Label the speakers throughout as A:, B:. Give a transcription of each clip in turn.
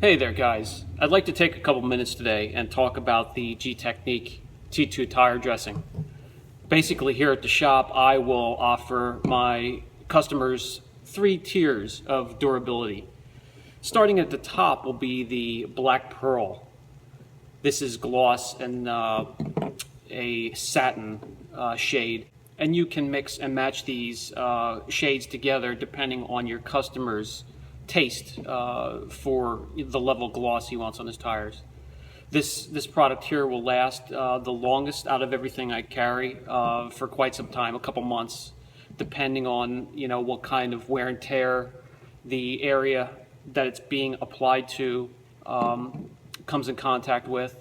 A: Hey there guys, I'd like to take a couple minutes today and talk about the Gtechniq T2 Tire Dressing. Basically here at the shop I will offer my customers 3 tiers of durability. Starting at the top will be the Black Pearl. This is gloss and a satin shade, and you can mix and match these shades together depending on your customer's taste for the level of gloss he wants on his tires. This product here will last the longest out of everything I carry for quite some time, a couple months, depending on what kind of wear and tear the area that it's being applied to comes in contact with.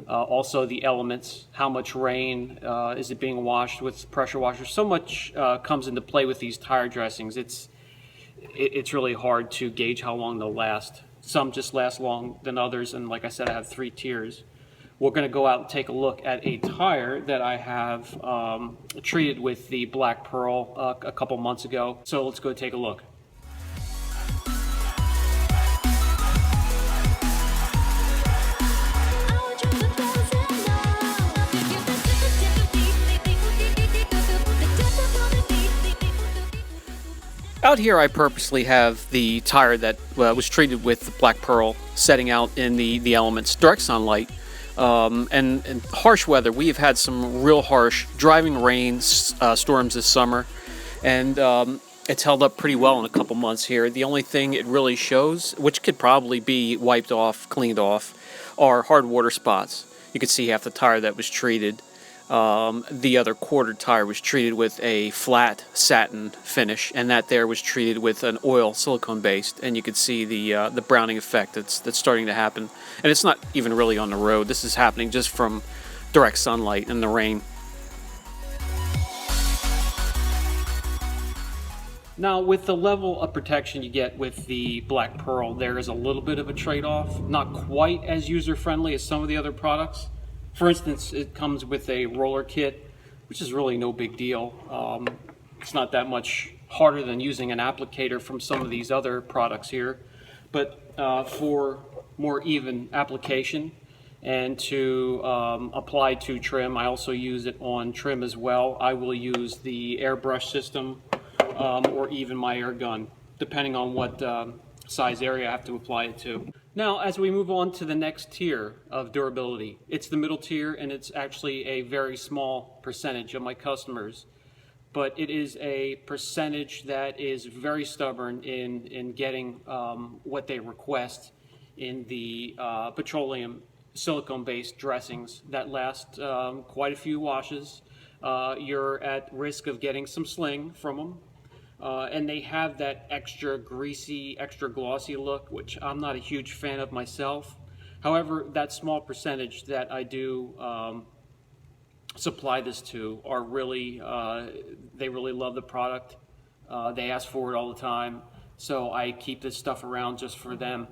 A: Also the elements, how much rain is it being washed with pressure washers. So much comes into play with these tire dressings. It's really hard to gauge how long they'll last. Some just last long than others, and like I said, I have 3 tiers. We're going to go out and take a look at a tire that I have treated with the Black Pearl a couple months ago. So let's go take a look. Out here I purposely have the tire that was treated with the Black Pearl setting out in the elements, direct sunlight, and harsh weather. We have had some real harsh driving rain storms this summer, and it's held up pretty well in a couple months here. The only thing it really shows, which could probably be wiped off, cleaned off, are hard water spots. You can see half the tire that was treated. The other quarter tire was treated with a flat satin finish, and that there was treated with an oil silicone based, and you could see the browning effect that's starting to happen. And it's not even really on the road. This is happening just from direct sunlight and the rain. Now, with the level of protection you get with the Black Pearl, there is a little bit of a trade-off. Not quite as user-friendly as some of the other products. For instance, it comes with a roller kit, which is really no big deal. It's not that much harder than using an applicator from some of these other products here. But for more even application and to apply to trim, I also use it on trim as well. I will use the airbrush system or even my air gun, depending on what size area I have to apply it to. Now, as we move on to the next tier of durability, it's the middle tier, and it's actually a very small percentage of my customers, but it is a percentage that is very stubborn in getting what they request in the petroleum silicone-based dressings that last quite a few washes. You're at risk of getting some sling from them. And they have that extra greasy, extra glossy look, which I'm not a huge fan of myself. However, that small percentage that I do supply this to are really, they really love the product. They ask for it all the time, so I keep this stuff around just for them.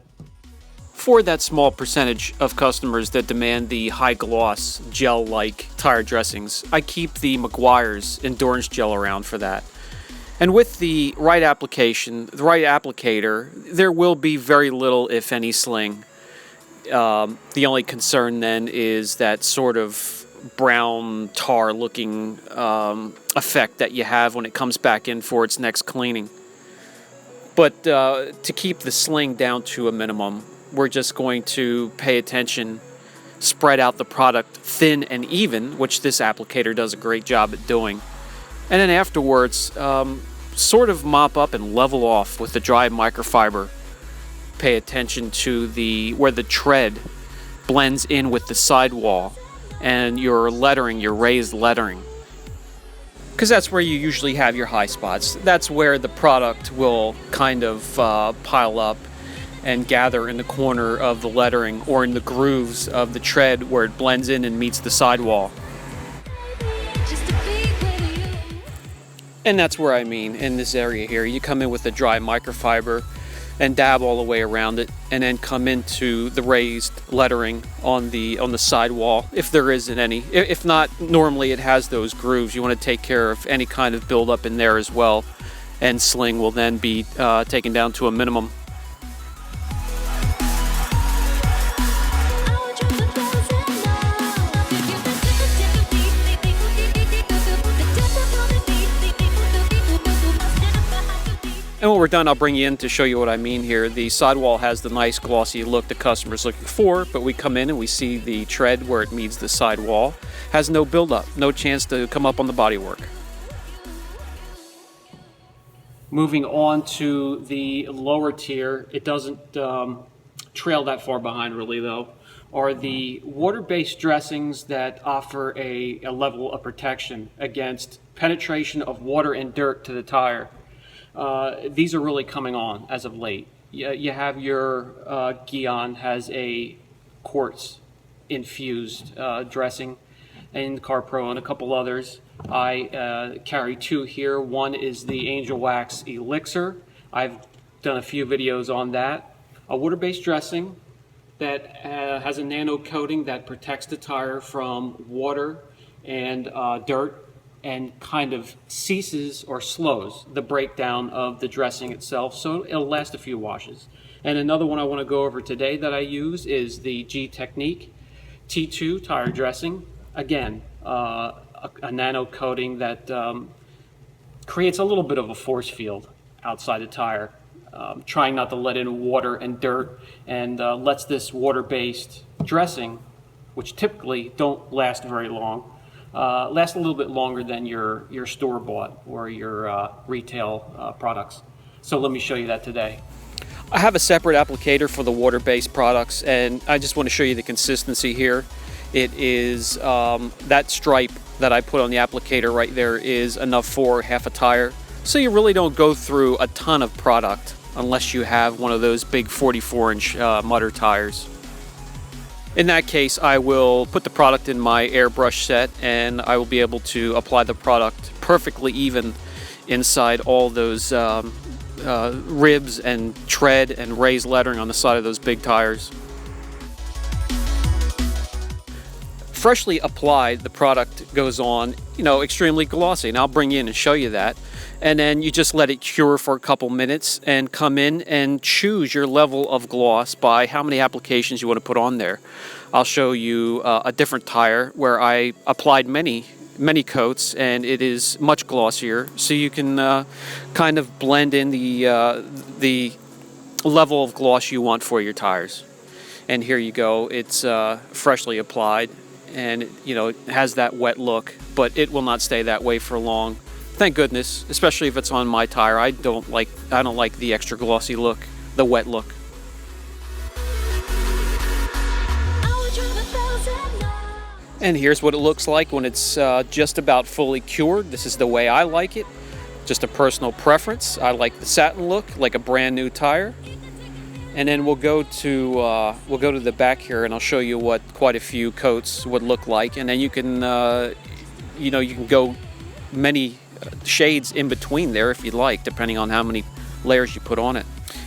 A: For that small percentage of customers that demand the high gloss gel-like tire dressings, I keep the Meguiar's Endurance Gel around for that. And with the right application, the right applicator, there will be very little, if any, sling. The only concern then is that sort of brown tar looking effect that you have when it comes back in for its next cleaning. But to keep the sling down to a minimum, we're just going to pay attention, spread out the product thin and even, which this applicator does a great job at doing. And then afterwards, sort of mop up and level off with the dry microfiber. Pay attention to where the tread blends in with the sidewall and your lettering, your raised lettering. Because that's where you usually have your high spots. That's where the product will kind of pile up and gather in the corner of the lettering or in the grooves of the tread where it blends in and meets the sidewall. And that's where I mean, in this area here, you come in with a dry microfiber and dab all the way around it, and then come into the raised lettering on the sidewall, if there isn't any. If not, normally it has those grooves. You want to take care of any kind of buildup in there as well, and sling will then be taken down to a minimum. And when we're done, I'll bring you in to show you what I mean here. The sidewall has the nice glossy look the customer's looking for, but we come in and we see the tread where it meets the sidewall. Has no buildup, no chance to come up on the bodywork. Moving on to the lower tier, it doesn't trail that far behind really though, are the water-based dressings that offer a level of protection against penetration of water and dirt to the tire. These are really coming on as of late. You have your Gtechniq has a quartz infused dressing, and CarPro and a couple others. I carry two here. One is the Angel Wax Elixir. I've done a few videos on that. A water-based dressing that has a nano coating that protects the tire from water and dirt, and kind of ceases or slows the breakdown of the dressing itself, so it'll last a few washes. And another one I want to go over today that I use is the Gtechniq T2 Tire Dressing. Again, a nano coating that creates a little bit of a force field outside the tire, trying not to let in water and dirt, and lets this water-based dressing, which typically don't last very long, last a little bit longer than your store-bought or your retail products. So let me show you that today. I have a separate applicator for the water-based products, and I just want to show you the consistency here. It is that stripe that I put on the applicator right there is enough for half a tire. So you really don't go through a ton of product unless you have one of those big 44-inch mudder tires. In that case, I will put the product in my airbrush set, and I will be able to apply the product perfectly even inside all those ribs and tread and raised lettering on the side of those big tires. Freshly applied, the product goes on, extremely glossy, and I'll bring you in and show you that. And then you just let it cure for a couple minutes and come in and choose your level of gloss by how many applications you want to put on there. I'll show you a different tire where I applied many coats, and it is much glossier, so you can kind of blend in the level of gloss you want for your tires. And here you go, it's freshly applied, and it has that wet look, but it will not stay that way for long. Thank goodness, especially if it's on my tire. I don't like the extra glossy look, the wet look. And here's what it looks like when it's just about fully cured. This is the way I like it. Just a personal preference. I like the satin look, like a brand new tire. And then we'll go to the back here, and I'll show you what quite a few coats would look like. And then you can you can go many shades in between there if you'd like, depending on how many layers you put on it.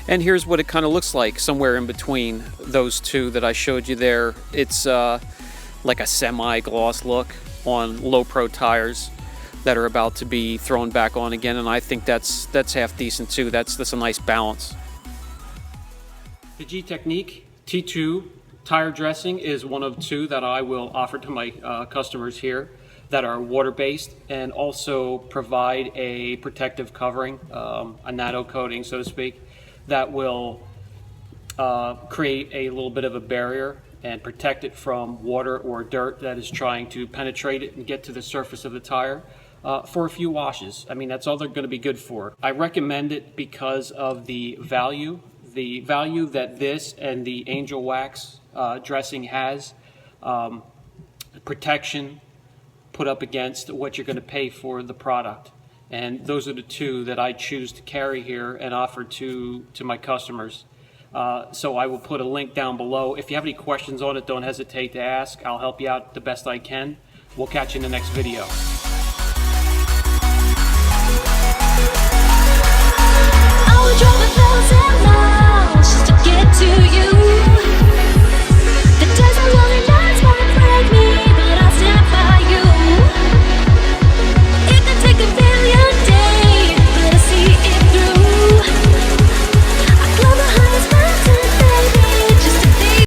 A: And here's what it kind of looks like somewhere in between those two that I showed you there. It's like a semi-gloss look on low pro tires that are about to be thrown back on again, and I think that's half decent too. That's a nice balance. The Gtechniq T2 Tire Dressing is one of two that I will offer to my customers here that are water-based and also provide a protective covering, a nano coating, so to speak, that will create a little bit of a barrier and protect it from water or dirt that is trying to penetrate it and get to the surface of the tire for a few washes. I mean, that's all they're going to be good for. I recommend it because of the value that this and the Angel Wax dressing has, protection put up against what you're going to pay for the product. And those are the two that I choose to carry here and offer to my customers. So I will put a link down below. If you have any questions on it, don't hesitate to ask. I'll help you out the best I can. We'll catch you in the next video.
B: I would drive 1,000 miles just to get to you.